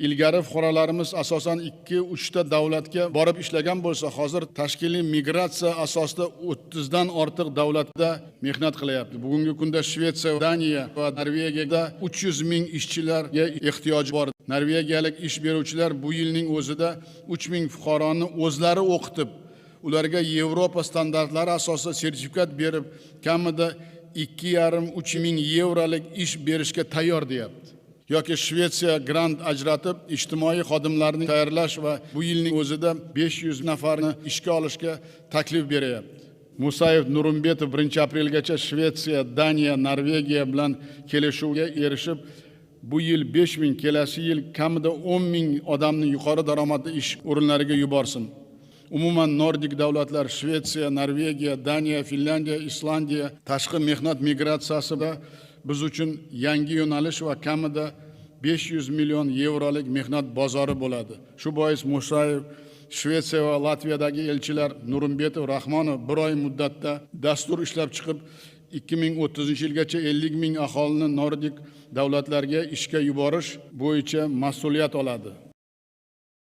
ilgari fuqarolarimiz asosan 2-3 ta davlatga borib ishlagan bo'lsa, hozir tashkiliy migratsiya asosida 30 dan ortiq davlatda mehnat qilyapti. Bugungi kunda Shvetsiya, Daniya va Norvegiyada 300 ming ishchilarga ehtiyoj bor. Norvegiyalik ish beruvchilar bu yilning o'zida 3000 fuqaroni o'zlari o'qitib, ularga Yevropa standartlari asosida sertifikat berib, kamida 2,5-3 ming yevrolik ish berishga tayyor deyapti. Yoki Shvetsiya grant ajratib, ijtimoiy xodimlarni tayyorlash va bu yilning o'zida 500 nafarni ishga olishga taklif beryapti. Musayev Nurimbetov 1-aprelgacha Shvetsiya, Daniya, Norvegiya bilan kelishuvga erishib, bu yil 5 ming, kelasi yil kamida 10 ming odamni yuqori daromadli ish o'rinlariga yuborsin. Umuman Nordik davlatlar Shvetsiya, Norvegiya, Daniya, Finlandiya, Islandiya tashqi mehnat migratsiyasida biz uchun yangi yo'nalish va kamida 500 million yevrolik mehnat bozori bo'ladi. Shu bois Musayev Shvetsiya va Latviyadagi elchilar Nurimbetov, Rahmonov bir oy muddatda dastur ishlab chiqib 2030-yilgacha 50 ming aholini Nordik davlatlarga ishga yuborish bo'yicha mas'uliyat oladi.